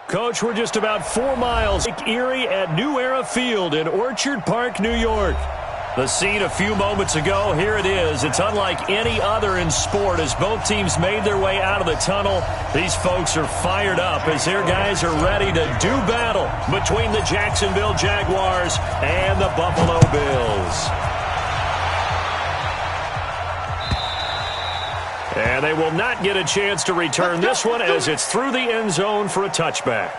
Coach, we're just about 4 miles Lake Erie at New Era Field in Orchard Park, New York. The scene a few moments ago, here it is. It's unlike any other in sport as both teams made their way out of the tunnel. These folks are fired up as their guys are ready to do battle between the Jacksonville Jaguars and the Buffalo Bills. And they will not get a chance to return this one as it's through the end zone for a touchback.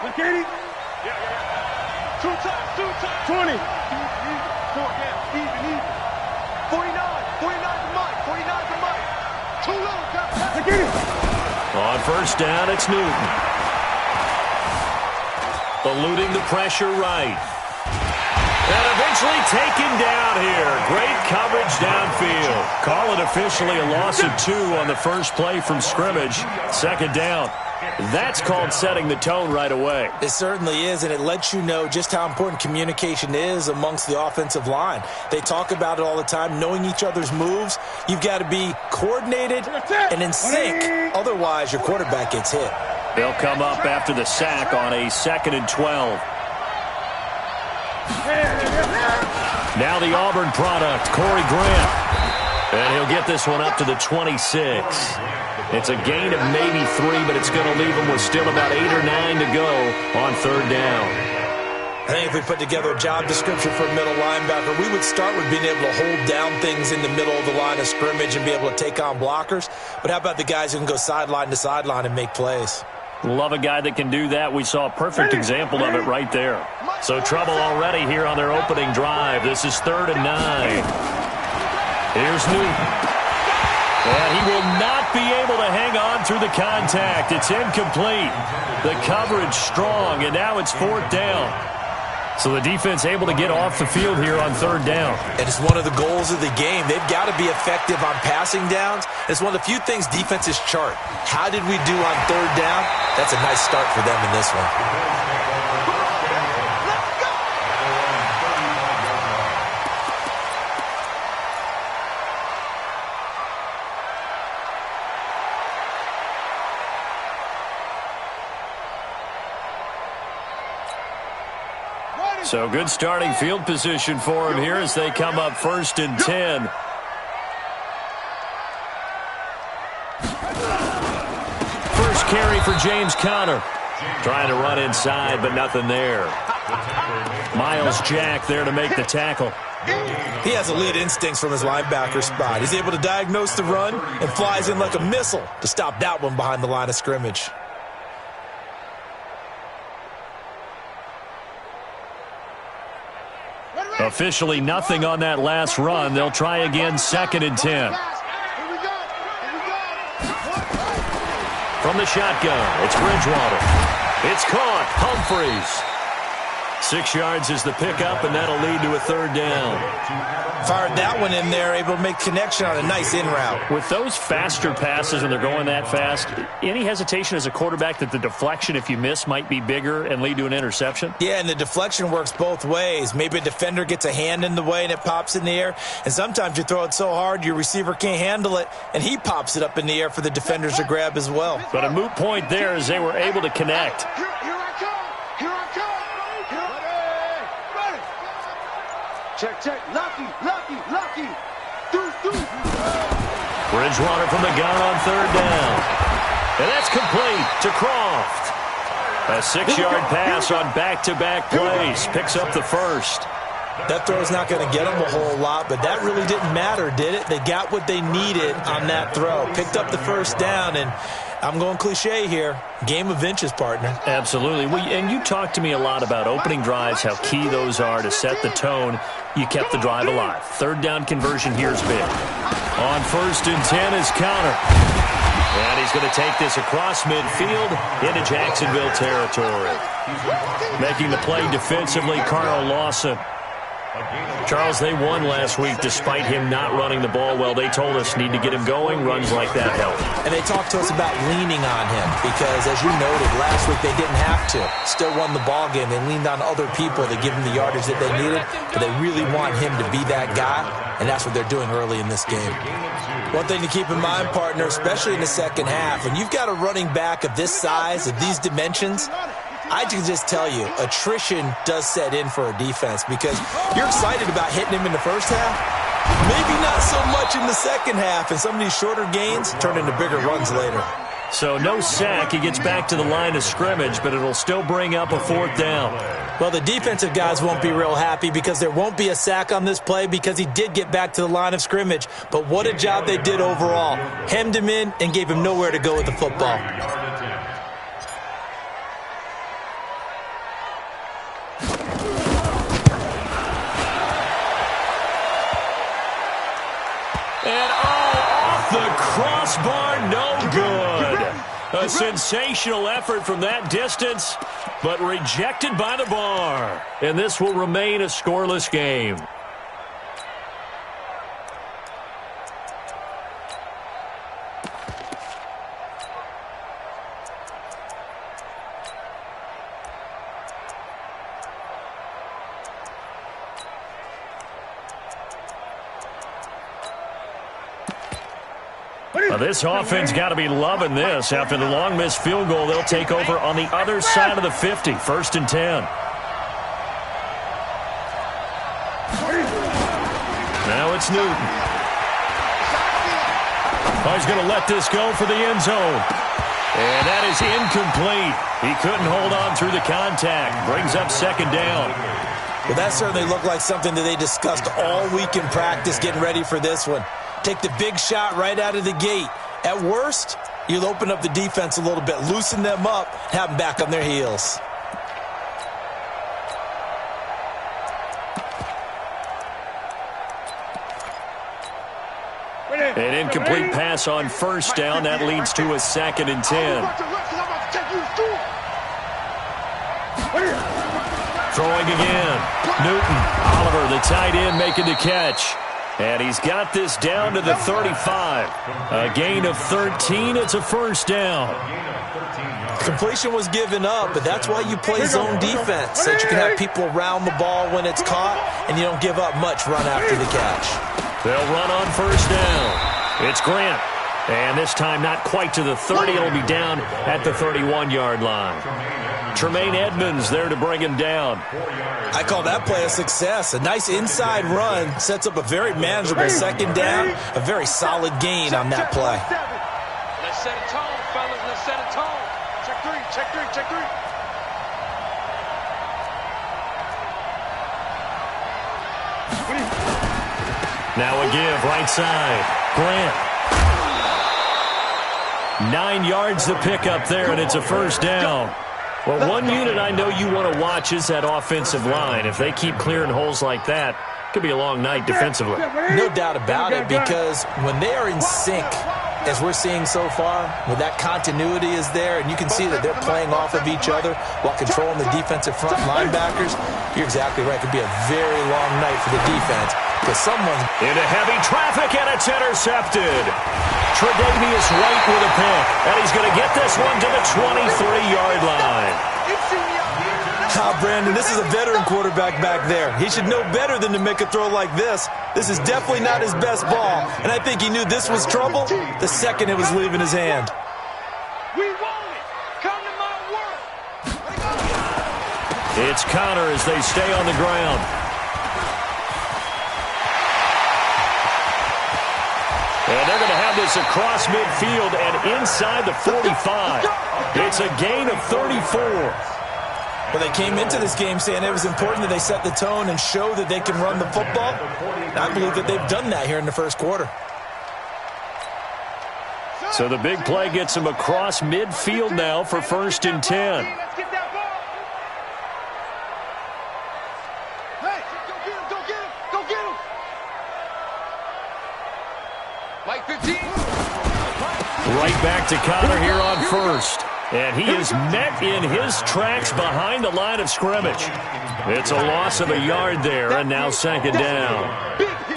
McKinney. 2 times. 20. 49 to Mike. 49 to Mike. Too low. McKinney. On first down, it's Newton. Eluding the pressure right. And eventually taken down here. Great coverage downfield. Call it officially a loss of 2 on the first play from scrimmage. Second down. That's called setting the tone right away. It certainly is, and it lets you know just how important communication is amongst the offensive line. They talk about it all the time, knowing each other's moves. You've got to be coordinated and in sync. Otherwise, your quarterback gets hit. They'll come up after the sack on a 2nd and 12. Now the Auburn product, Corey Grant. And he'll get this one up to the 26. It's a gain of maybe 3, but it's going to leave them with still about 8 or 9 to go on third down. I think if we put together a job description for a middle linebacker, we would start with being able to hold down things in the middle of the line of scrimmage and be able to take on blockers. But how about the guys who can go sideline to sideline and make plays? Love a guy that can do that. We saw a perfect example of it right there. So trouble already here on their opening drive. This is 3rd and 9. Here's Newton. And he will not be able to hang on through the contact. It's incomplete. The coverage strong, and now it's 4th down. So the defense able to get off the field here on 3rd down. And it's one of the goals of the game. They've got to be effective on passing downs. It's one of the few things defenses chart. How did we do on 3rd down? That's a nice start for them in this one. So good starting field position for him here as they come up 1st and 10. First carry for James Conner. Trying to run inside, but nothing there. Miles Jack there to make the tackle. He has elite instincts from his linebacker spot. He's able to diagnose the run and flies in like a missile to stop that one behind the line of scrimmage. Officially nothing on that last run. They'll try again 2nd and 10. From the shotgun, it's Bridgewater. It's caught. Humphreys. 6 yards is the pickup, and that'll lead to a 3rd down. Fired that one in there, able to make connection on a nice in route. With those faster passes and they're going that fast, any hesitation as a quarterback that the deflection, if you miss, might be bigger and lead to an interception? Yeah, and the deflection works both ways. Maybe a defender gets a hand in the way and it pops in the air. And sometimes you throw it so hard your receiver can't handle it, and he pops it up in the air for the defenders to grab as well. But a moot point there as they were able to connect. Check. Lucky. Bridgewater from the gun on 3rd down. And that's complete to Croft. A 6-yard pass on back-to-back plays. Picks up the first. That throw's not going to get them a whole lot, but that really didn't matter, did it? They got what they needed on that throw. Picked up the first down, and I'm going cliche here. Game of inches, partner. Absolutely. And you talked to me a lot about opening drives, how key those are to set the tone. You kept the drive alive. 3rd down conversion here is big. On 1st and 10 is Conner. And he's going to take this across midfield into Jacksonville territory. Making the play defensively, Carl Lawson. Charles, they won last week despite him not running the ball well. They told us need to get him going. Runs like that help. And they talked to us about leaning on him because, as you noted, last week they didn't have to. Still won the ball game. They leaned on other people to give them the yardage that they needed, but they really want him to be that guy, and that's what they're doing early in this game. One thing to keep in mind, partner, especially in the second half, when you've got a running back of this size, of these dimensions, I can just tell you, attrition does set in for a defense because you're excited about hitting him in the first half. Maybe not so much in the second half, and some of these shorter gains turn into bigger runs later. So no sack. He gets back to the line of scrimmage, but it'll still bring up a fourth down. Well, the defensive guys won't be real happy because there won't be a sack on this play because he did get back to the line of scrimmage. But what a job they did overall. Hemmed him in and gave him nowhere to go with the football. And off the crossbar, no good. A sensational effort from that distance, but rejected by the bar. And this will remain a scoreless game. This offense got to be loving this. After the long missed field goal, they'll take over on the other side of the 50, 1st and 10. Now it's Newton. Oh, he's going to let this go for the end zone. And that is incomplete. He couldn't hold on through the contact. Brings up 2nd down. Well, that certainly looked like something that they discussed all week in practice getting ready for this one. Take the big shot right out of the gate. At worst, you'll open up the defense a little bit, loosen them up, have them back on their heels. An incomplete pass on 1st down. That leads to a 2nd and 10. Throwing again. Newton. Oliver, the tight end, making the catch. And he's got this down to the 35. A gain of 13. It's a 1st down. Completion was given up, but that's why you play zone defense, so that you can have people around the ball when it's caught, and you don't give up much run after the catch. They'll run on 1st down. It's Grant. And this time not quite to the 30. It'll be down at the 31-yard line. Tremaine Edmonds there to bring him down. I call that play a success. A nice inside run sets up a very manageable 2nd down, a very solid gain on that play. Let's set a tone, fellas. Let's set a tone. Check 3, check 3, check 3. Now a give, right side. Grant. 9 yards to pick up there, and it's a 1st down. Well, one unit I know you want to watch is that offensive line. If they keep clearing holes like that, it could be a long night defensively. No doubt about it, because when they are in sync, as we're seeing so far, when that continuity is there, and you can see that they're playing off of each other while controlling the defensive front linebackers, you're exactly right. It could be a very long night for the defense, because someone's into heavy traffic, and it's intercepted. Tre'Davious White with a pick, and he's going to get this one to the 23-yard line. Brandon, this is a veteran quarterback back there. He should know better than to make a throw like this. This is definitely not his best ball, and I think he knew this was trouble the second it was leaving his hand. We want it. Come to my world. It's Connor as they stay on the ground. And they're going to have this across midfield and inside the 45. It's a gain of 34. Well, they came into this game saying it was important that they set the tone and show that they can run the football. And I believe that they've done that here in the 1st quarter. So the big play gets them across midfield now for 1st and 10. Let's get that ball. Hey, go get him, go get him, go get him. Mike 15. Right back to Connor here on 1st. And he is met in his tracks behind the line of scrimmage. It's a loss of a yard there, and now second down.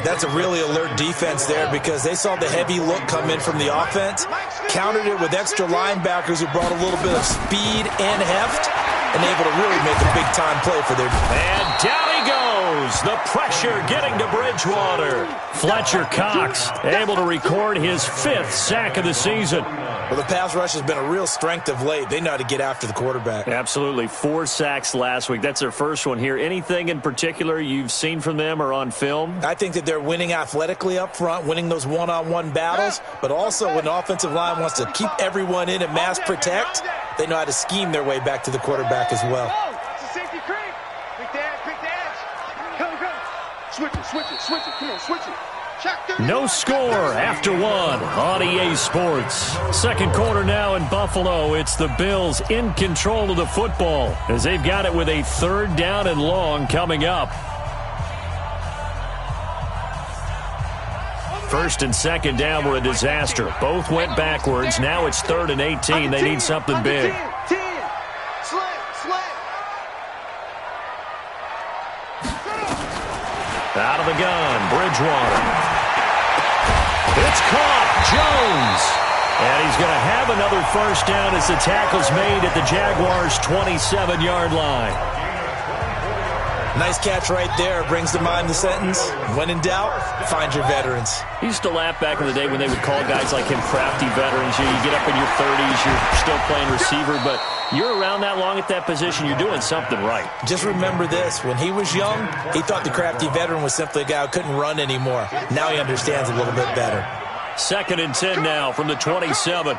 That's a really alert defense there because they saw the heavy look come in from the offense, countered it with extra linebackers who brought a little bit of speed and heft, and able to really make a big-time play for their... And down he goes. The pressure getting to Bridgewater. Fletcher Cox able to record his 5th sack of the season. Well, the pass rush has been a real strength of late. They know how to get after the quarterback. Absolutely. 4 sacks last week. That's their first one here. Anything in particular you've seen from them or on film? I think that they're winning athletically up front, winning those one-on-one battles, but also when the offensive line wants to keep everyone in and mass protect, they know how to scheme their way back to the quarterback as well. It's a safety creep. Pick the edge. Come. Switch it. Come on, switch it. No score after 1 on EA Sports. Second quarter now in Buffalo. It's the Bills in control of the football as they've got it with a 3rd down and long coming up. 1st and 2nd down were a disaster. Both went backwards. Now it's 3rd and 18. They need something big. Out of the gun, Bridgewater. It's caught, Jones. And he's going to have another 1st down as the tackle's made at the Jaguars' 27-yard line. Nice catch right there. Brings to mind the sentence, when in doubt, find your veterans. He used to laugh back in the day when they would call guys like him crafty veterans. You get up in your 30s, you're still playing receiver, but you're around that long at that position, you're doing something right. Just remember this. When he was young, he thought the crafty veteran was simply a guy who couldn't run anymore. Now he understands a little bit better. 2nd and 10 now from the 27.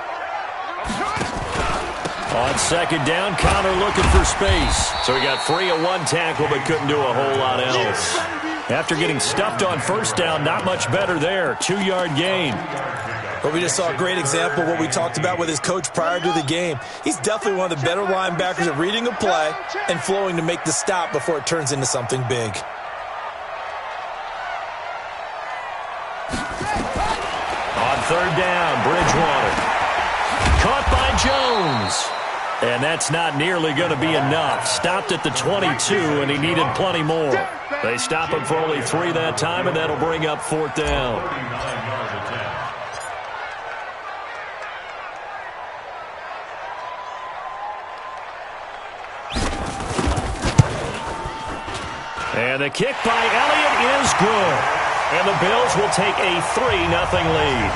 On 2nd down, Connor looking for space. So he got free of 1 tackle but couldn't do a whole lot else. After getting stuffed on 1st down, not much better there. 2-yard gain. But we just saw a great example of what we talked about with his coach prior to the game. He's definitely one of the better linebackers at reading a play and flowing to make the stop before it turns into something big. On 3rd down, Bridgewater. Caught by Jones. And that's not nearly going to be enough. Stopped at the 22, and he needed plenty more. They stop him for only 3 that time, and that'll bring up 4th down. And the kick by Elliott is good. And the Bills will take a 3-0 lead.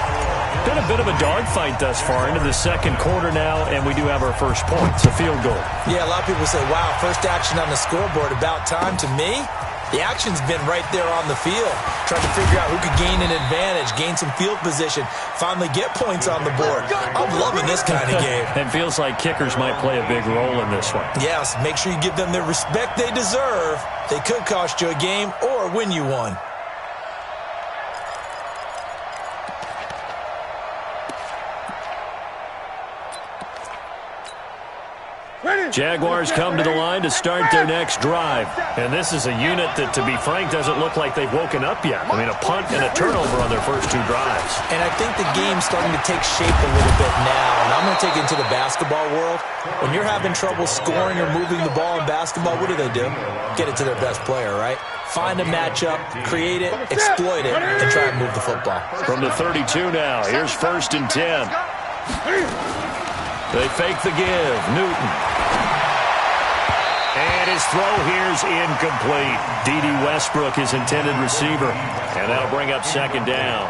Been a bit of a dogfight thus far into the 2nd quarter now, and we do have our first point. It's a field goal. Yeah, a lot of people say, wow, first action on the scoreboard, about time. To me, the action's been right there on the field. Trying to figure out who could gain an advantage, gain some field position, finally get points on the board. I'm loving this kind of game. It feels like kickers might play a big role in this one. Yes, make sure you give them the respect they deserve. They could cost you a game or win you one. Jaguars come to the line to start their next drive. And this is a unit that, to be frank, doesn't look like they've woken up yet. I mean, a punt and a turnover on their first 2 drives. And I think the game's starting to take shape a little bit now. And I'm going to take it into the basketball world. When you're having trouble scoring or moving the ball in basketball, what do? Get it to their best player, right? Find a matchup, create it, exploit it, and try and move the football. From the 32 now, here's 1st and 10. They fake the give. Newton. And his throw here's incomplete. D.D. Westbrook, his intended receiver. And that'll bring up 2nd down.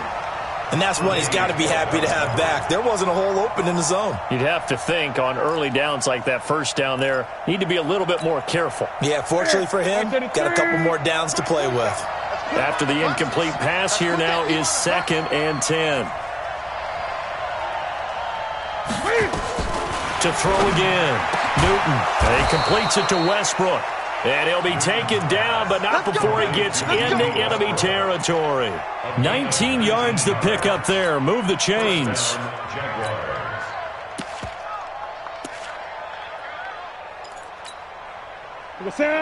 And that's one he's got to be happy to have back. There wasn't a hole open in the zone. You'd have to think on early downs like that 1st down there, need to be a little bit more careful. Yeah, fortunately for him, got a couple more downs to play with. After the incomplete pass, here now is 2nd and 10. To throw again. Newton. He completes it to Westbrook. And he'll be taken down, but not before he gets into enemy territory. 19 yards to pick up there. Move the chains.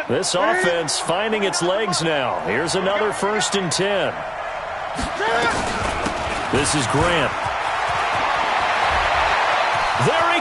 This offense finding its legs now. Here's another 1st and 10. This is Grant. There he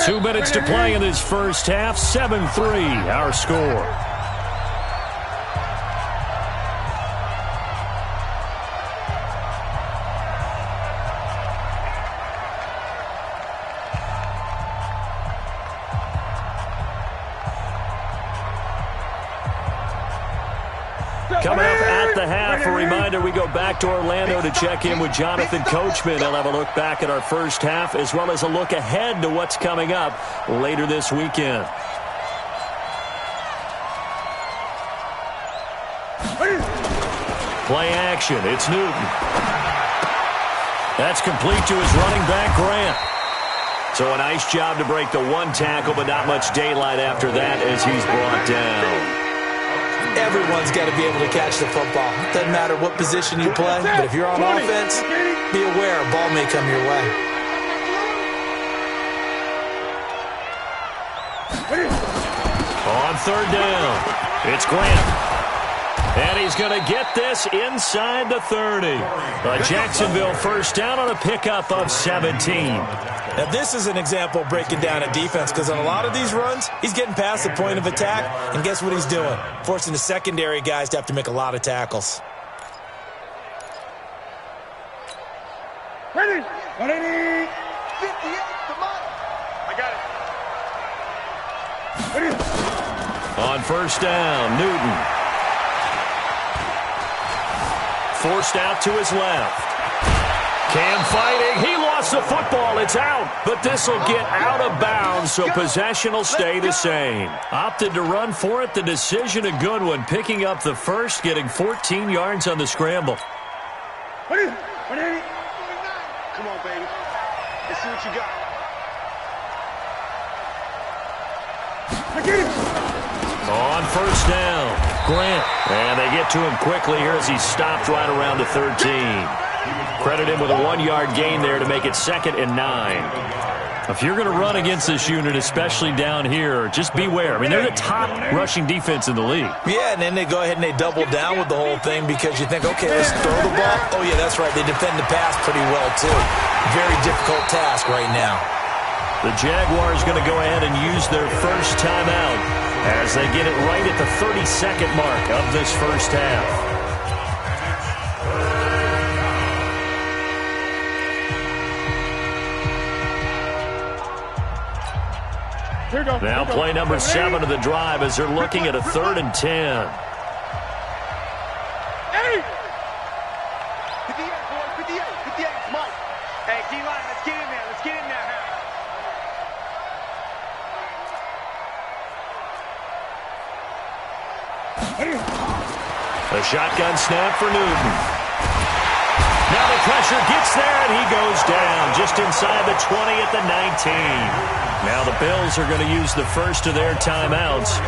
2 minutes to play in this first half. 7-3, our score. Coming up at the half, a reminder, we go back to Orlando to check in with Jonathan Coachman. He'll have a look back at our first half as well as a look ahead to what's coming up later this weekend. Play action. It's Newton. That's complete to his running back, Grant. So a nice job to break the one tackle, but not much daylight after that as he's brought down. Everyone's got to be able to catch the football. Doesn't matter what position you play, but if you're on offense, be aware a ball may come your way. On third down, it's Grant. And he's going to get this inside the 30. A Jacksonville first down on a pickup of 17. Now, this is an example of breaking down a defense because on a lot of these runs, he's getting past the point of attack, and guess what he's doing? Forcing the secondary guys to have to make a lot of tackles. Ready. 58, come on. I got it. Ready. On first down, Newton. Forced out to his left. Cam fighting. He lost the football. It's out. But this will get out of bounds, so possession will stay the same. Opted to run for it. The decision a good one. Picking up the first, getting 14 yards on the scramble. Come on, baby. Let's see what you got. On first down, Grant. And they get to him quickly here as he stopped right around the 13. Credit him with a 1-yard gain there to make it 2nd and 9. If you're going to run against this unit, especially down here, just beware. I mean, they're the top rushing defense in the league. Yeah, and then they go ahead and they double down with the whole thing because you think, okay, let's throw the ball. Oh, yeah, that's right. They defend the pass pretty well, too. Very difficult task right now. The Jaguars going to go ahead and use their first timeout as they get it right at the 32nd mark of this first half. Now play number 7 of the drive as they're looking at a 3rd and 10. 58, boys, 58, Mike. Hey, D-line, let's get in there. Let's get in there, The shotgun snap for Newton. Now the pressure gets there, and he goes down just inside the 20 at the 19. Now the Bills are going to use the first of their timeouts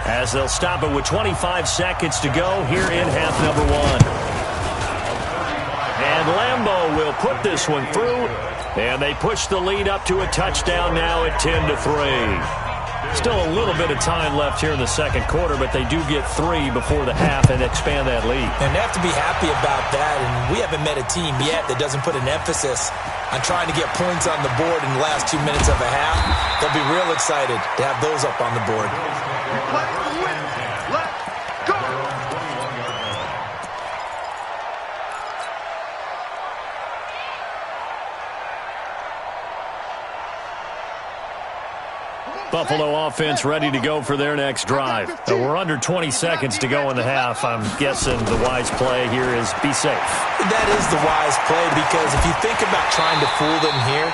as they'll stop it with 25 seconds to go here in half number 1. And Lambeau will put this one through, and they push the lead up to a touchdown now at 10-3. Still a little bit of time left here in the second quarter, but they do get 3 before the half and expand that lead. And they have to be happy about that, and we haven't met a team yet that doesn't put an emphasis on trying to get points on the board in the last 2 minutes of a half. They'll be real excited to have those up on the board. We play to win. Let's go. Buffalo offense ready to go for their next drive. We're under 20 seconds to go in the half. I'm guessing the wise play here is be safe. That is the wise play because if you think about trying to fool them here,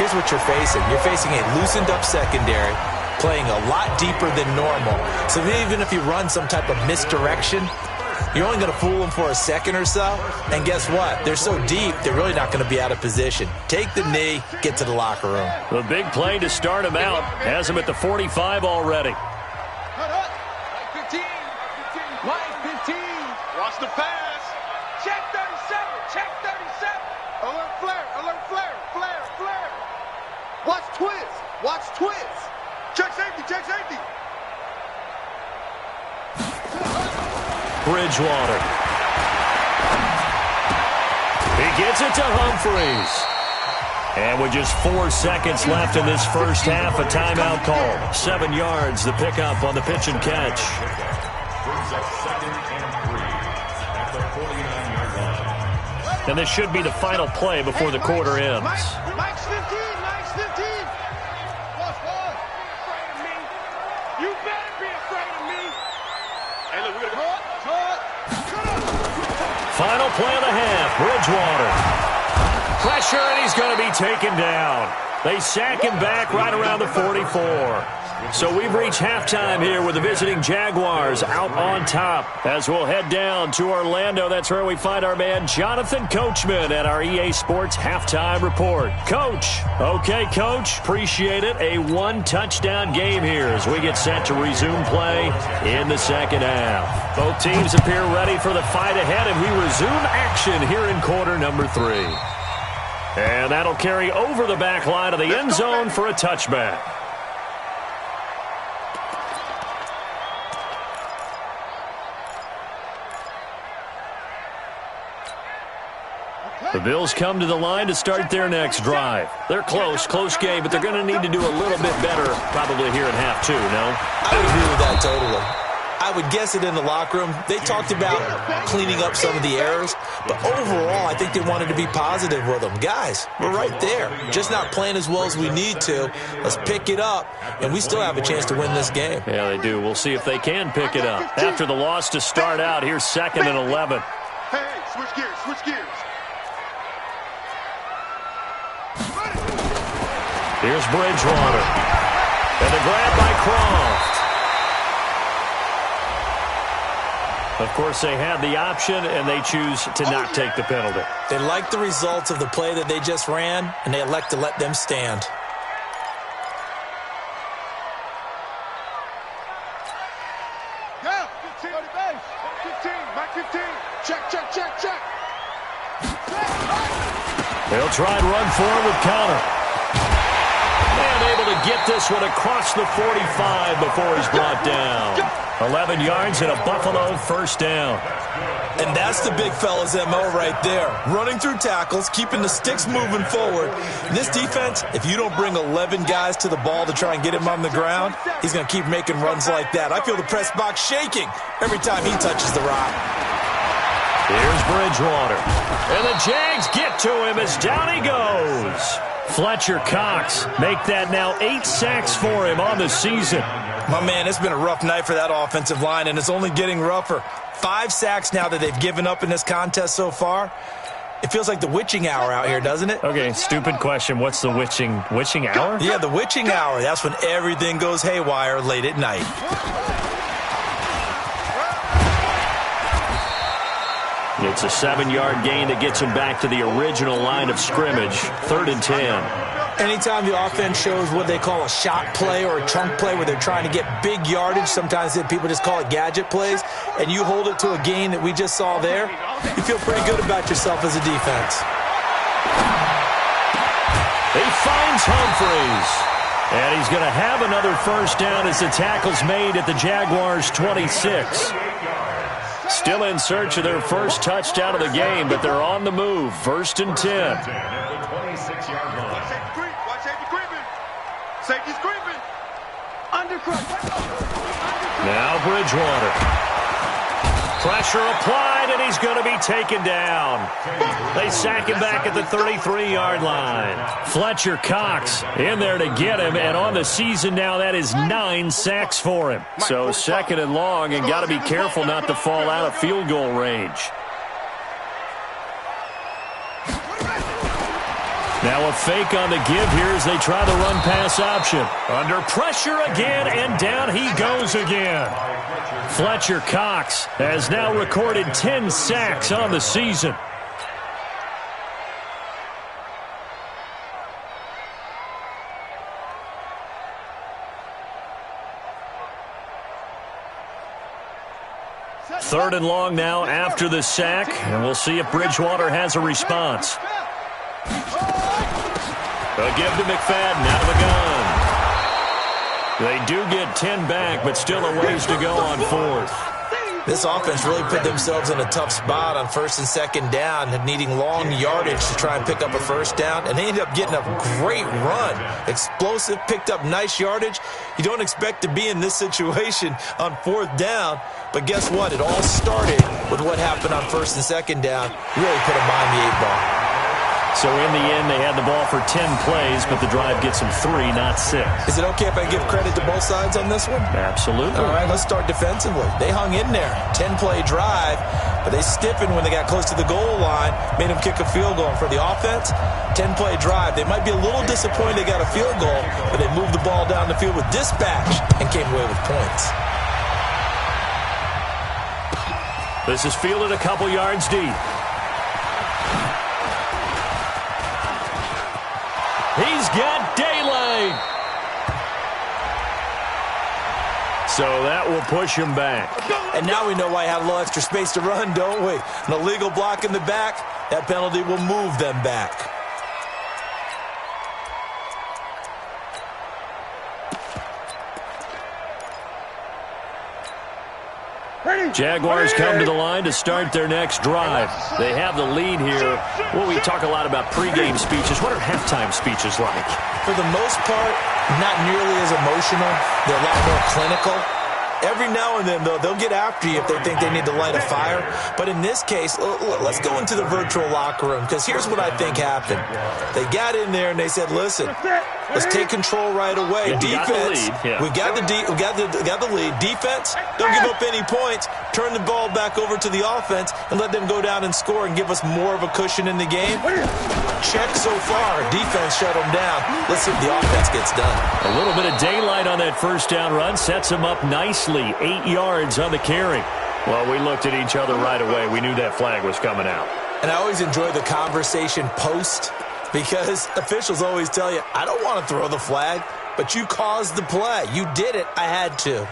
here's what you're facing. You're facing a loosened up secondary playing a lot deeper than normal. So even if you run some type of misdirection, you're only going to fool them for a second or so. And guess what? They're so deep, they're really not going to be out of position. Take the knee, get to the locker room. The big play to start him out has him at the 45 already. Like 15. Like 15. Watch the pass. Check 37. Check 37. Alert flare. Alert flare. Flare. Flare. Watch twist. Watch twist. Check safety. Check safety. Bridgewater. He gets it to Humphreys. And with just 4 seconds left in this first half, a timeout call. 7 yards, the pickup on the pitch and catch. Brings up 2nd and 3 at the 49-yard line. And this should be the final play before the quarter ends. Mike's 15, Mike's 15. What's what? Afraid of me? You better be afraid of me. Hey, look, we're going to go up. Final play of the half, Bridgewater. Pressure, and he's going to be taken down. They sack him back right around the 44. So we've reached halftime here with the visiting Jaguars out on top. As we'll head down to Orlando, that's where we find our man Jonathan Coachman at our EA Sports Halftime Report. Coach. Okay, Coach. Appreciate it. A 1-touchdown game here as we get set to resume play in the second half. Both teams appear ready for the fight ahead, and we resume action here in quarter number 3. And that'll carry over the back line of the end zone for a touchback. The Bills come to the line to start their next drive. They're close game, but they're going to need to do a little bit better probably here in half 2, no? I would agree with that totally. I would guess it in the locker room. They talked about cleaning up some of the errors, but overall, I think they wanted to be positive with them. Guys, we're right there. Just not playing as well as we need to. Let's pick it up, and we still have a chance to win this game. Yeah, they do. We'll see if they can pick it up. After the loss to start out, here's 2nd and 11. Hey, switch gears, switch gears. Here's Bridgewater. And the grab by Croft. Of course, they had the option, and they choose to not take the penalty. They like the results of the play that they just ran, and they elect to let them stand. Yeah, 15 on the base. 15, Mike 15. Check. They'll try and run forward with Connor. And able to get this one across the 45 before he's brought down. 11 yards and a Buffalo first down. And that's the big fella's MO right there. Running through tackles, keeping the sticks moving forward. In this defense, if you don't bring 11 guys to the ball to try and get him on the ground, he's going to keep making runs like that. I feel the press box shaking every time he touches the rock. Here's Bridgewater. And the Jags get to him as down he goes. Fletcher Cox make that now 8 sacks for him on the season. My man, it's been a rough night for that offensive line, and it's only getting rougher. 5 sacks now that they've given up in this contest so far. It feels like the witching hour out here, doesn't it? Okay, stupid question. What's the witching hour? Yeah, the witching hour. That's when everything goes haywire late at night. It's a 7-yard gain that gets him back to the original line of scrimmage. 3rd and 10. Anytime the offense shows what they call a shot play or a chunk play where they're trying to get big yardage, sometimes people just call it gadget plays, and you hold it to a gain that we just saw there, you feel pretty good about yourself as a defense. He finds Humphreys. And he's going to have another first down as the tackle's made at the Jaguars' 26. Still in search of their first touchdown of the game, but they're on the move. 1st and 10. Safety creeping. Safety's creeping. Undercut. Now Bridgewater. Pressure applied, and he's going to be taken down. They sack him back at the 33-yard line. Fletcher Cox in there to get him, and on the season now, that is 9 sacks for him. So 2nd and long, and got to be careful not to fall out of field goal range. Now a fake on the give here as they try the run-pass option. Under pressure again, and down he goes again. Fletcher Cox has now recorded 10 sacks on the season. Third and long now after the sack, and we'll see if Bridgewater has a response. A give to McFadden out of the gun. They do get 10 back, but still a ways to go on 4th. This offense really put themselves in a tough spot on first and second down, needing long yardage to try and pick up a first down, and they ended up getting a great run. Explosive, picked up nice yardage. You don't expect to be in this situation on fourth down, but guess what? It all started with what happened on first and second down. Really put them behind the 8-ball. So in the end, they had the ball for 10 plays, but the drive gets them 3, not 6. Is it okay if I give credit to both sides on this one? Absolutely. All right, let's start defensively. They hung in there. 10-play drive, but they stiffened when they got close to the goal line, made them kick a field goal. And for the offense, 10-play drive. They might be a little disappointed they got a field goal, but they moved the ball down the field with dispatch and came away with points. This is fielded a couple yards deep. He's got daylight. So that will push him back. And now we know why he had a little extra space to run, don't we? An illegal block in the back, that penalty will move them back. Jaguars come to the line to start their next drive. They have the lead here. Well, we talk a lot about pregame speeches. What are halftime speeches like? For the most part, not nearly as emotional. They're a lot more clinical. Every now and then, though, they'll get after you if they think they need to light a fire. But in this case, let's go into the virtual locker room, because here's what I think happened. They got in there and they said, listen, let's take control right away. Defense, we got the lead. Defense, don't give up any points. Turn the ball back over to the offense and let them go down and score and give us more of a cushion in the game. Check so far. Defense shut them down. Let's see if the offense gets done. A little bit of daylight on that first down run sets them up nicely. 8 yards on the carry. Well, we looked at each other right away. We knew that flag was coming out. And I always enjoy the conversation post, because officials always tell you, I don't want to throw the flag, but you caused the play. You did it. I had to.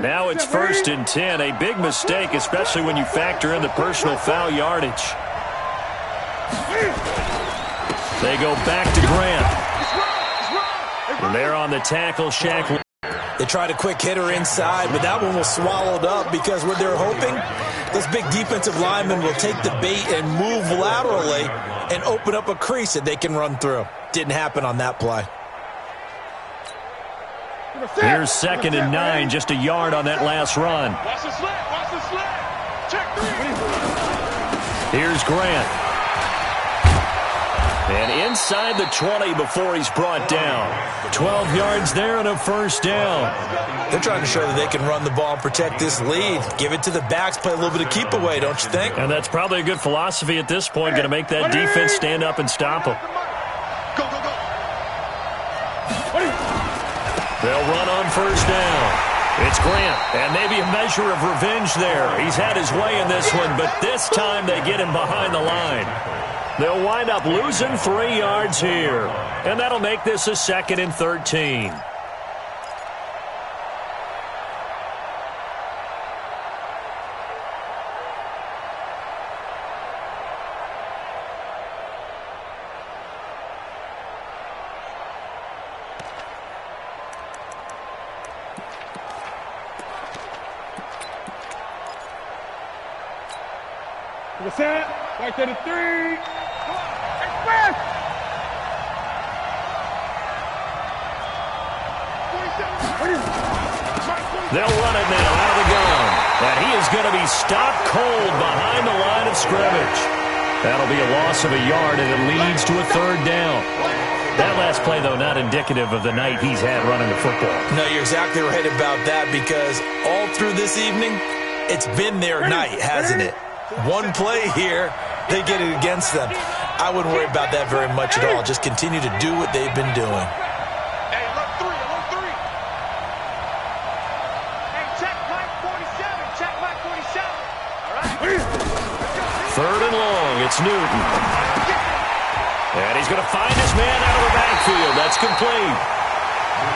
Now it's 1st and 10. A big mistake, especially when you factor in the personal foul yardage. They go back to Grant. And they're on the tackle, Shaq. They tried a quick hitter inside, but that one was swallowed up, because what they're hoping, this big defensive lineman will take the bait and move laterally and open up a crease that they can run through. Didn't happen on that play. Here's 2nd and 9, just a yard on that last run. Watch the slant, watch the slant. Check 3. Here's Grant. And inside the 20 before he's brought down. 12 yards there and a first down. They're trying to show that they can run the ball and protect this lead. Give it to the backs, play a little bit of keep away, don't you think? And that's probably a good philosophy at this point, going to make that defense stand up and stop them. Go, go, go. They'll run on first down. It's Grant, and maybe a measure of revenge there. He's had his way in this one, but this time they get him behind the line. They'll wind up losing 3 yards here, and that'll make this a 2nd and 13. To the set, back to the 3. Express! 47. They'll run it now out of the gun. And he is going to be stopped cold behind the line of scrimmage. That'll be a loss of a yard, and it leads to a 3rd down. That last play, though, not indicative of the night he's had running the football. No, you're exactly right about that, because all through this evening, it's been their night, hasn't it? One play here, they get it against them. I wouldn't worry about that very much at all. Just continue to do what they've been doing. Hey, alert 3, alert 3. Hey, check Mike 47, check Mike 47. All right? 3rd and long, it's Newton. And he's going to find his man out of the backfield. That's complete.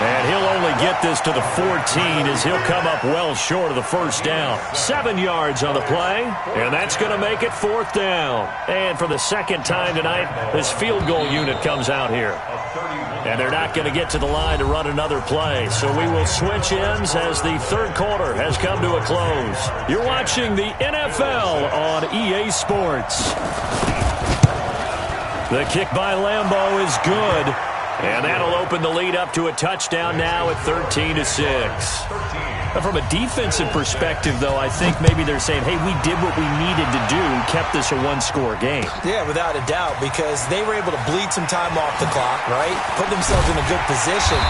And he'll only get this to the 14 as he'll come up well short of the first down. 7 yards on the play, and that's going to make it 4th down. And for the second time tonight, this field goal unit comes out here. And they're not going to get to the line to run another play. So we will switch ends as the third quarter has come to a close. You're watching the NFL on EA Sports. The kick by Lambeau is good. And that'll open the lead up to a touchdown now at 13-6. From a defensive perspective, though, I think maybe they're saying, hey, we did what we needed to do, kept this a one-score game. Yeah, without a doubt, because they were able to bleed some time off the clock, right? Put themselves in a good position,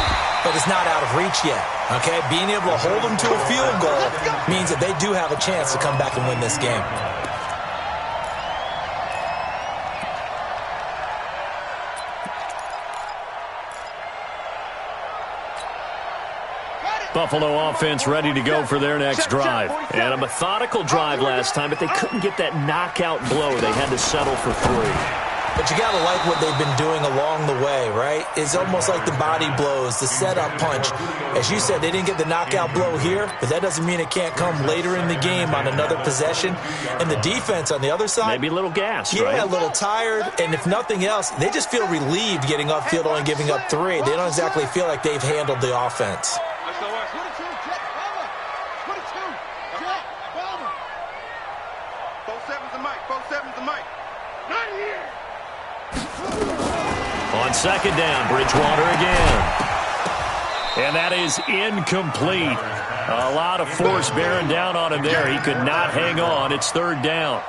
but it's not out of reach yet, okay? Being able to hold them to a field goal means that they do have a chance to come back and win this game. Buffalo offense ready to go for their next drive. And a methodical drive last time, but they couldn't get that knockout blow. They had to settle for 3. But you got to like what they've been doing along the way, right? It's almost like the body blows, the setup punch. As you said, they didn't get the knockout blow here, but that doesn't mean it can't come later in the game on another possession. And the defense on the other side, maybe a little gassed, yeah, right? a little tired. And if nothing else, they just feel relieved getting upfield, only giving up 3. They don't exactly feel like they've handled the offense. On second down, Bridgewater again. And that is incomplete. A lot of force bearing down on him there. He could not hang on. It's 3rd down.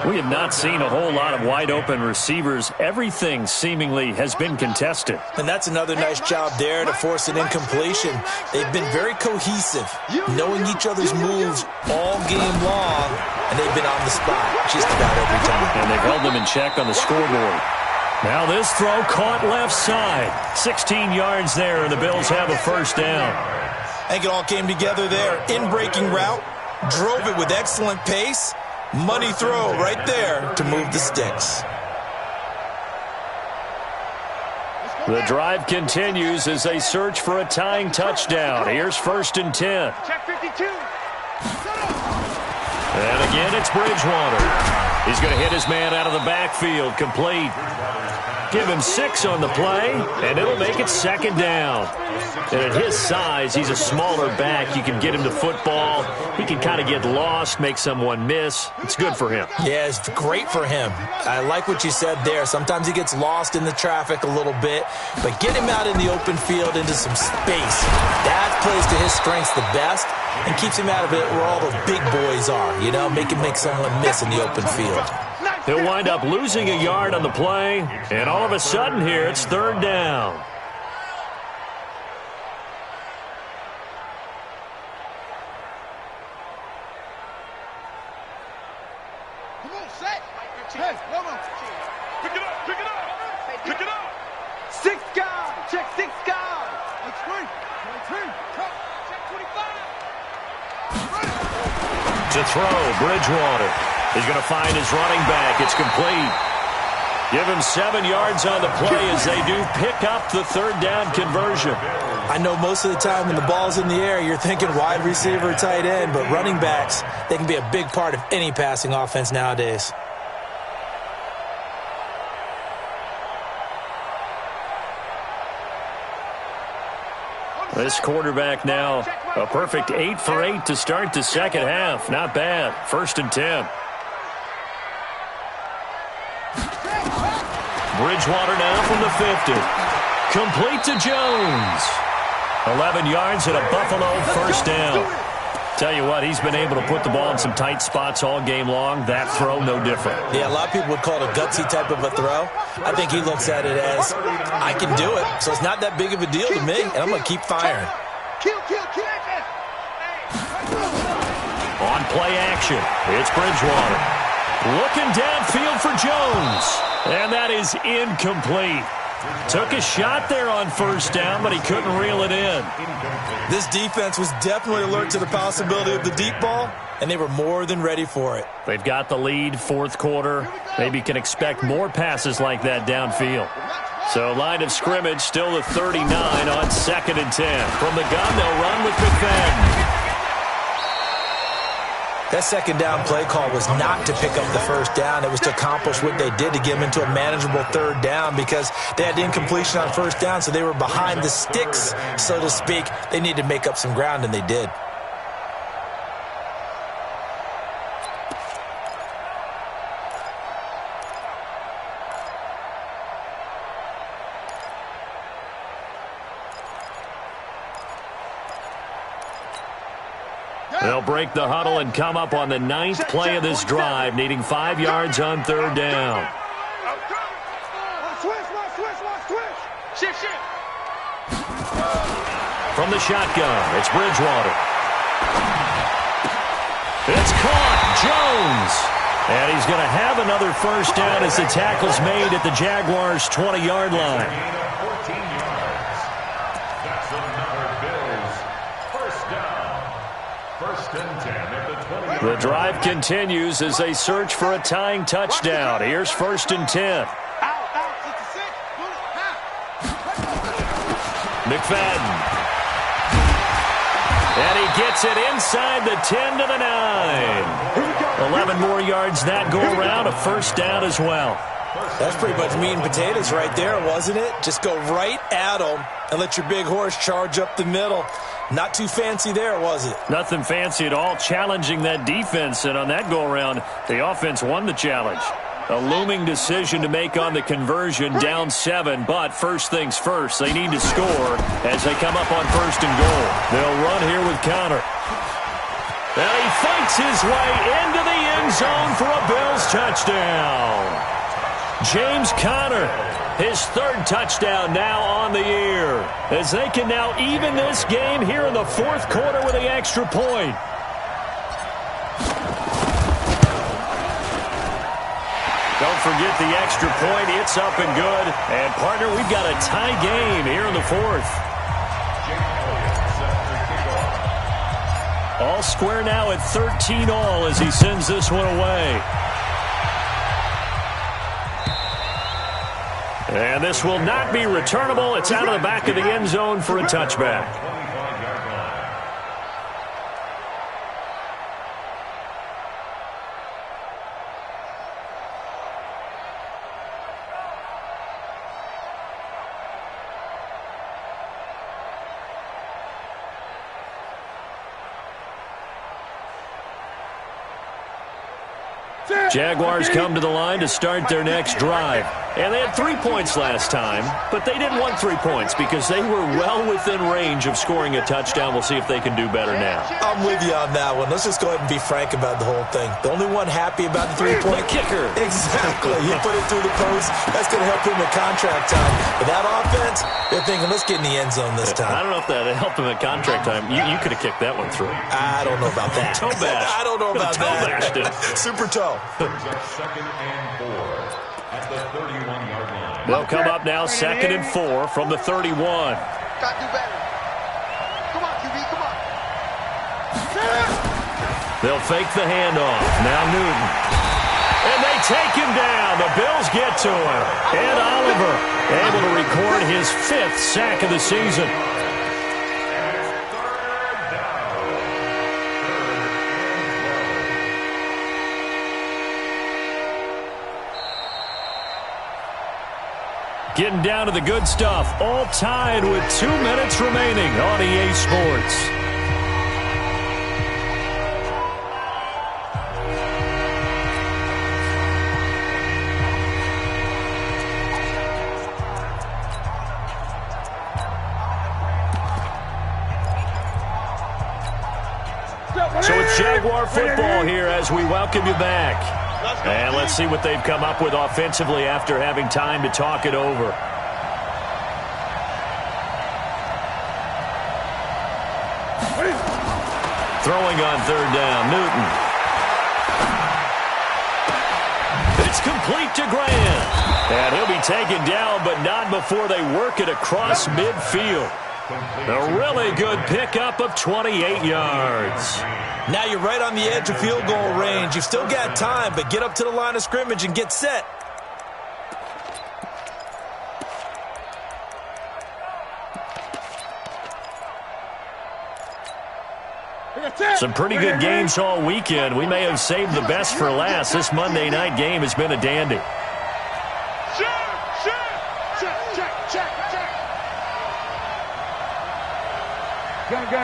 We have not seen a whole lot of wide-open receivers. Everything seemingly has been contested. And that's another nice job there to force an incompletion. They've been very cohesive, knowing each other's moves all game long, and they've been on the spot just about every time. And they've held them in check on the scoreboard. Now this throw caught left side. 16 yards there, and the Bills have a first down. I think it all came together there. In-breaking route, drove it with excellent pace. Money throw right there to move the sticks. The drive continues as they search for a tying touchdown. Here's 1st and 10. Check 52. And again, it's Bridgewater. He's going to hit his man out of the backfield, complete. Give him 6 on the play, and it'll make it 2nd down. And at his size, he's a smaller back. You can get him to football. He can kind of get lost, make someone miss. It's good for him. Yeah, it's great for him. I like what you said there. Sometimes he gets lost in the traffic a little bit, but get him out in the open field into some space. That plays to his strengths the best and keeps him out of it where all those big boys are, you know, make someone miss in the open field. He'll wind up losing a yard on the play, and all of a sudden here, it's 3rd down. Come on, set. Hey, come on. Pick it up, pick it up, pick it up. 6 guys, check 6 guys. That's great. Check 25. To throw, Bridgewater. He's going to find his running back. It's complete. Give him 7 yards on the play as they do pick up the 3rd down conversion. I know most of the time when the ball's in the air, you're thinking wide receiver, tight end, but running backs, they can be a big part of any passing offense nowadays. This quarterback now, a perfect 8 for 8 to start the second half. Not bad. 1st and 10. Bridgewater now from the 50. Complete to Jones. 11 yards and a Buffalo first down. Tell you what, he's been able to put the ball in some tight spots all game long. That throw, no different. Yeah, a lot of people would call it a gutsy type of a throw. I think he looks at it as, I can do it, so it's not that big of a deal to me, and I'm going to keep firing. Kill. On play action, it's Bridgewater. Looking downfield for Jones. And that is incomplete. Took a shot there on first down, but he couldn't reel it in. This defense was definitely alert to the possibility of the deep ball, and they were more than ready for it. They've got the lead, 4th quarter. Maybe can expect more passes like that downfield. So line of scrimmage still the 39 on 2nd and 10. From the gun, they'll run with McFadden. That second down play call was not to pick up the first down. It was to accomplish what they did to get them into a manageable third down because they had incompletion on first down, so they were behind the sticks, so to speak. They needed to make up some ground, and they did. They'll break the huddle and come up on the 9th play of this drive, needing 5 yards on third down. From the shotgun, it's Bridgewater. It's caught, Jones. And he's going to have another first down as the tackle's made at the Jaguars' 20-yard line. That's another Bills first down. First and 10 at the 20. The drive continues as they search for a tying touchdown. Here's 1st and 10. McFadden. And he gets it inside the 10 to the 9. 11 more yards that go around, a first down as well. That's pretty much meat and potatoes right there, wasn't it? Just go right at them and let your big horse charge up the middle. Not too fancy there, was it? Nothing fancy at all, challenging that defense. And on that go-around, the offense won the challenge. A looming decision to make on the conversion, down 7. But first things first, they need to score as they come up on 1st and goal. They'll run here with Conner. And he fights his way into the end zone for a Bills touchdown. James Conner, his 3rd touchdown now on the year, as they can now even this game here in the 4th quarter with the extra point. Don't forget the extra point. It's up and good. And, partner, we've got a tie game here in the 4th. All square now at 13 all as he sends this one away. And this will not be returnable. It's out of the back of the end zone for a touchback. Jaguars come to the line to start their next drive. And they had 3 points last time, but they didn't want 3 points because they were well within range of scoring a touchdown. We'll see if they can do better now. I'm with you on that one. Let's just go ahead and be frank about the whole thing. The only one happy about the 3-point kicker. Exactly. You put it through the post. That's going to help him at contract time. But that offense, they're thinking, let's get in the end zone this time. I don't know if that helped him at contract time. You could have kicked that one through. I don't know about that. Toe bash. I don't know about toe that. Bashed it. Super toe. 2nd and 4 at the 31-yard line. They'll come up now 2nd and 4 from the 31. Got to do better. Come on, QB, come on. They'll fake the handoff. Now Newton. And they take him down. The Bills get to him. Ed Oliver able to record his 5th sack of the season. Getting down to the good stuff. All tied with 2 minutes remaining on EA Sports. So it's Jaguar football here as we welcome you back. And let's see what they've come up with offensively after having time to talk it over. Throwing on 3rd down, Newton. It's complete to Grant. And he'll be taken down, but not before they work it across midfield. A really good pickup of 28 yards. Now you're right on the edge of field goal range. You've still got time, but get up to the line of scrimmage and get set. Some pretty good games all weekend. We may have saved the best for last. This Monday night game has been a dandy.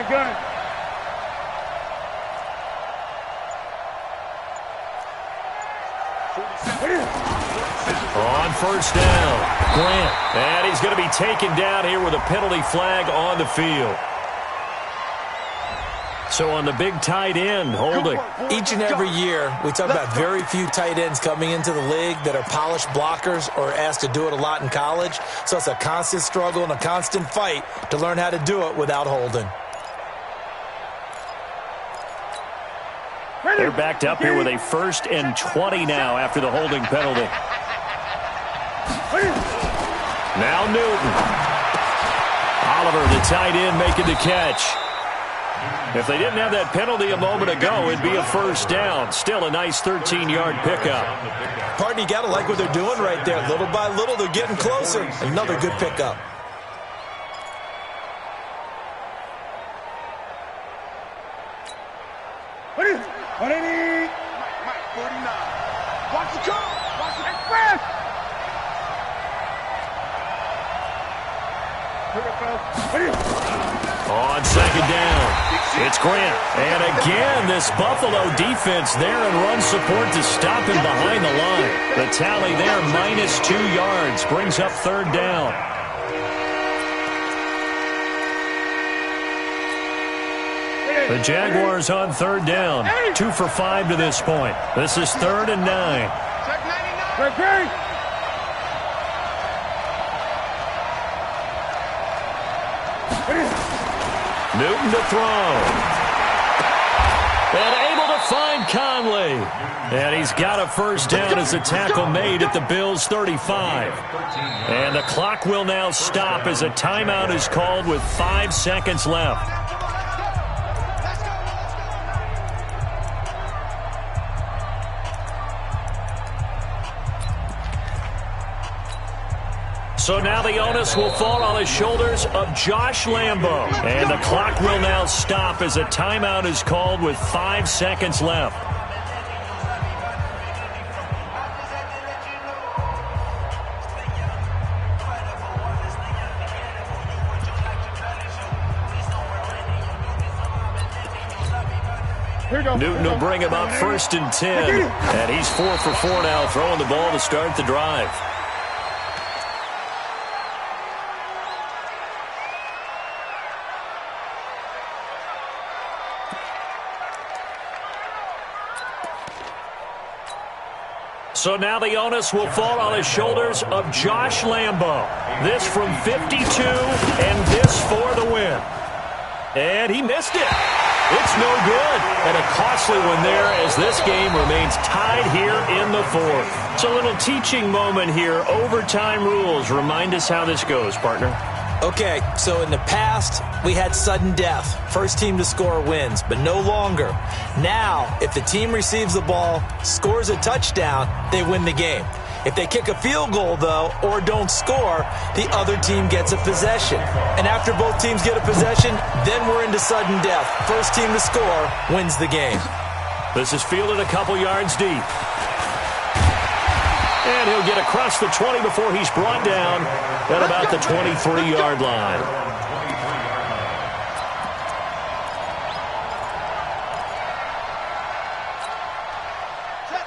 Gun. On first down, Grant. And he's going to be taken down here with a penalty flag on the field. So on the big tight end, holding. Each and every year, we talk about very few tight ends coming into the league that are polished blockers or asked to do it a lot in college. So it's a constant struggle and a constant fight to learn how to do it without holding. They're backed up here with a 1st and 20 now after the holding penalty. Now Newton. Oliver, the tight end, making the catch. If they didn't have that penalty a moment ago, it'd be a 1st down. Still a nice 13-yard pickup. Partner, you got to like what they're doing right there. Little by little, they're getting closer. Another good pickup. What do you need? Mike, 49. Watch it go. Watch it express. On second down, it's Grant. And again, this Buffalo defense there and run support to stop him behind the line. The tally there, -2 yards, brings up 3rd down. The Jaguars on 3rd down, 2 for 5 to this point. This is 3rd and 9. Newton to throw. And able to find Conley. And he's got a 1st down as a tackle made at the Bills' 35. And the clock will now stop as a timeout is called with 5 seconds left. So now the onus will fall on the shoulders of Josh Lambo. And the clock will now stop as a timeout is called with 5 seconds left. Newton will bring him up 1st and 10. And he's 4 for 4 now, throwing the ball to start the drive. So now the onus will fall on the shoulders of Josh Lambo. This from 52, and this for the win. And he missed it. It's no good. And a costly one there as this game remains tied here in the 4th. So a little teaching moment here. Overtime rules. Remind us how this goes, partner. Okay, so in the past, we had sudden death. First team to score wins, but no longer. Now, if the team receives the ball, scores a touchdown, they win the game. If they kick a field goal, though, or don't score, the other team gets a possession. And after both teams get a possession, then we're into sudden death. First team to score wins the game. This is fielded a couple yards deep. And he'll get across the 20 before he's brought down at about the 23-yard line.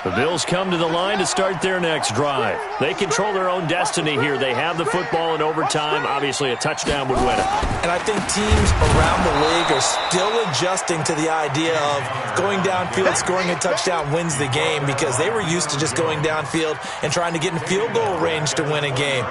The Bills come to the line to start their next drive. They control their own destiny here. They have the football in overtime. Obviously, a touchdown would win it. And I think teams around the league are still adjusting to the idea of going downfield, scoring a touchdown wins the game, because they were used to just going downfield and trying to get in field goal range to win a game.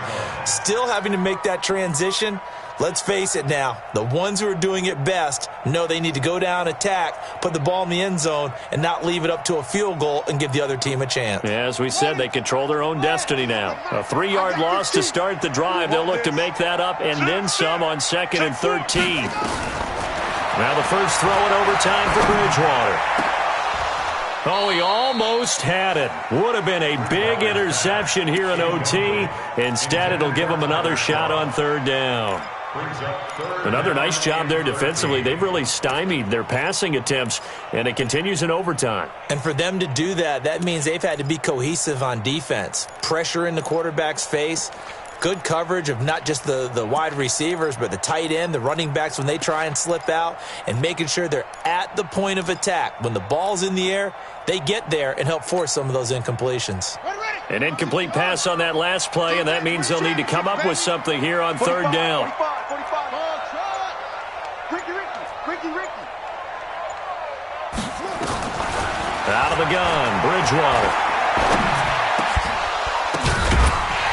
Still having to make that transition. Let's face it now, the ones who are doing it best know they need to go down, attack, put the ball in the end zone, and not leave it up to a field goal and give the other team a chance. Yeah, as we said, they control their own destiny now. A 3-yard loss to start the drive. They'll look to make that up and then some on 2nd and 13. Now the first throw in overtime for Bridgewater. Oh, he almost had it. Would have been a big interception here in OT. Instead, it'll give him another shot on 3rd down. brings up third. Another nice job there defensively. They've really stymied their passing attempts, and it continues in overtime. And for them to do that, that means they've had to be cohesive on defense. Pressure in the quarterback's face. Good coverage of not just the wide receivers, but the tight end, the running backs when they try and slip out, and making sure they're at the point of attack. When the ball's in the air, they get there and help force some of those incompletions. An incomplete pass on that last play, and that means they'll need to come up with something here on third down. Out of the gun, Bridgewater.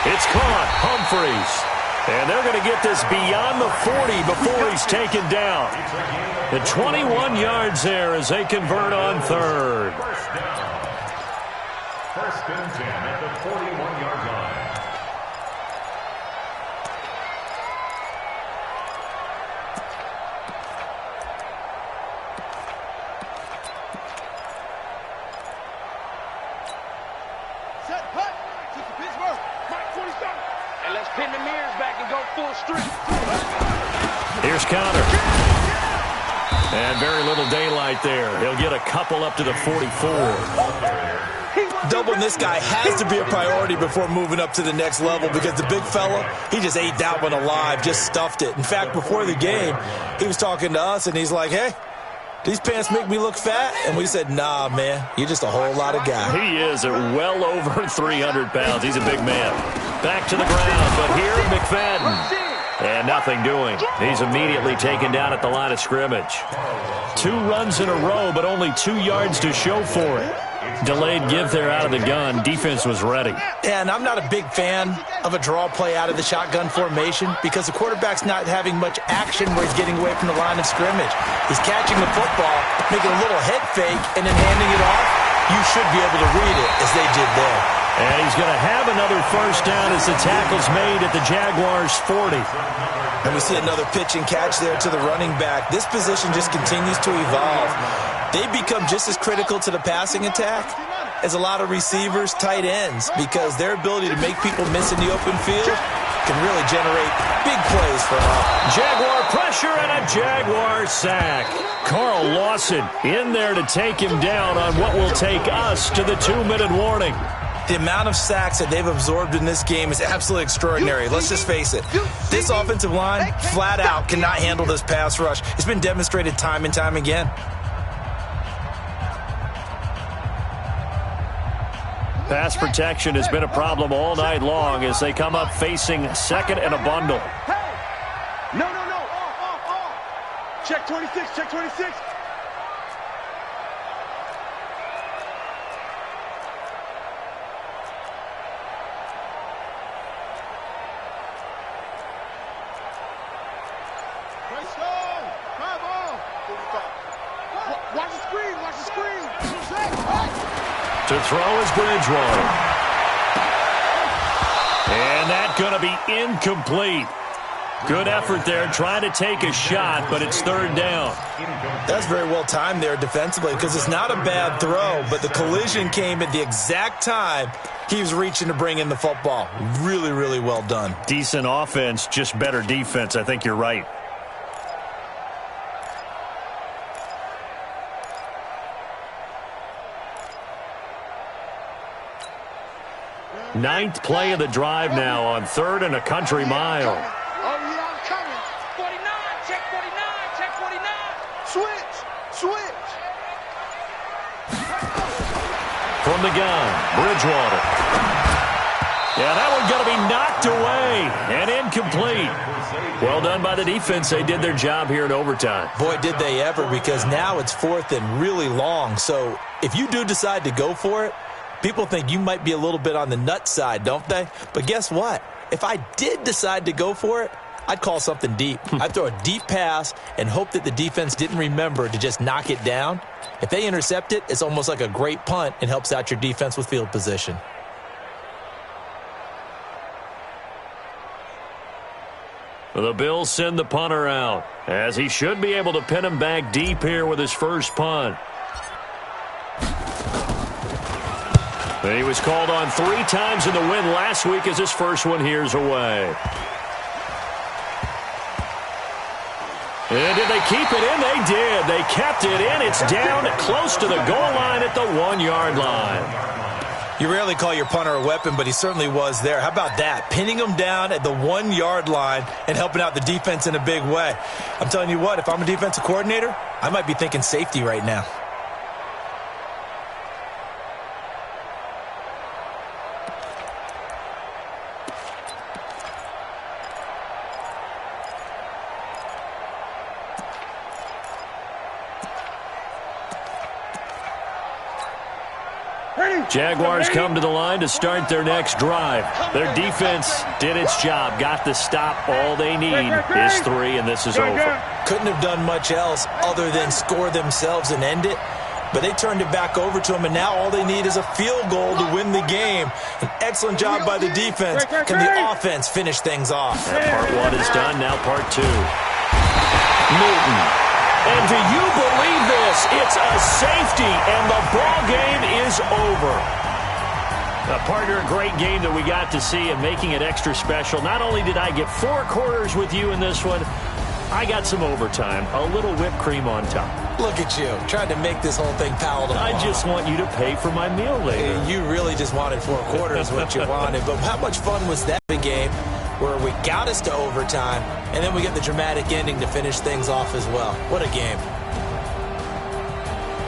It's caught, Humphreys. And they're going to get this beyond the 40 before he's taken down. The 21 yards there as they convert on third. First down. First and 10 at the 41-yard line. Set, hut. Keep the Pittsburgh. Mike 47. And let's pin the mirrors back and go full street. Here's Conner. And very little daylight there. He'll get a couple up to the 44. Doubling this guy has to be a priority before moving up to the next level because the big fella, he just ate that one alive, just stuffed it. In fact, before the game, he was talking to us, and he's like, hey, these pants make me look fat? And we said, nah, man, you're just a whole lot of guy. He is at well over 300 pounds. He's a big man. Back to the ground, but here McFadden. And nothing doing. He's immediately taken down at the line of scrimmage. 2 runs in a row, but only 2 yards to show for it. Delayed give there out of the gun. Defense was ready. And I'm not a big fan of a draw play out of the shotgun formation because the quarterback's not having much action where he's getting away from the line of scrimmage. He's catching the football, making a little head fake, and then handing it off. You should be able to read it as they did there. And he's going to have another first down as the tackle's made at the Jaguars' 40. And we see another pitch and catch there to the running back. This position just continues to evolve. They become just as critical to the passing attack as a lot of receivers, tight ends, because their ability to make people miss in the open field can really generate big plays for them. Jaguar pressure and a Jaguar sack. Carl Lawson in there to take him down on what will take us to the 2-minute warning. The amount of sacks that they've absorbed in this game is absolutely extraordinary. Let's just face it. This offensive line, flat out, cannot handle this pass rush. It's been demonstrated time and time again. Pass protection has been a problem all night long as they come up facing second and a bundle. Hey! No. Off. Check 26, check 26. Watch the screen. To throw is Bridgewater. And that's going to be incomplete. Good effort there, trying to take a shot, but it's third down. That's very well timed there defensively because it's not a bad throw, but the collision came at the exact time he was reaching to bring in the football. Really, really well done. Decent offense, just better defense. I think you're right. Ninth play of the drive now on third and a country mile. Oh, yeah, I'm coming. 49, check 49. Switch. From the gun, Bridgewater. Yeah, that one's going to be knocked away and incomplete. Well done by the defense. They did their job here in overtime. Boy, did they ever, because now it's fourth and really long. So if you do decide to go for it, people think you might be a little bit on the nut side, don't they? But guess what? If I did decide to go for it, I'd call something deep. I'd throw a deep pass and hope that the defense didn't remember to just knock it down. If they intercept it, it's almost like a great punt and helps out your defense with field position. The Bills send the punter out, as he should be able to pin him back deep here with his first punt. He was called on 3 times in the win last week as his first one here's away. And did they keep it in? They did. They kept it in. It's down close to the goal line at the 1-yard line. You rarely call your punter a weapon, but he certainly was there. How about that? Pinning him down at the 1-yard line and helping out the defense in a big way. I'm telling you what, if I'm a defensive coordinator, I might be thinking safety right now. Jaguars come to the line to start their next drive. Their defense did its job, got the stop. All they need is 3, and this is over. Couldn't have done much else other than score themselves and end it, but they turned it back over to them, and now all they need is a field goal to win the game. An excellent job by the defense. Can the offense finish things off? That part 1 is done, now part 2. Newton. And do you believe this? It's a safety, and the ball game is over. Partner, a great game that we got to see and making it extra special. Not only did I get 4 quarters with you in this one, I got some overtime, a little whipped cream on top. Look at you, trying to make this whole thing palatable. I just want you to pay for my meal later. You really just wanted 4 quarters, what you wanted. But how much fun was that game where we got us to overtime, and then we get the dramatic ending to finish things off as well. What a game.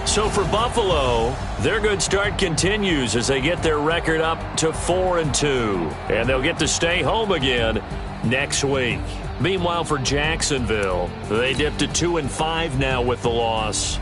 So for Buffalo, their good start continues as they get their record up to 4-2. And they'll get to stay home again next week. Meanwhile, for Jacksonville, they dipped to 2-5 now with the loss.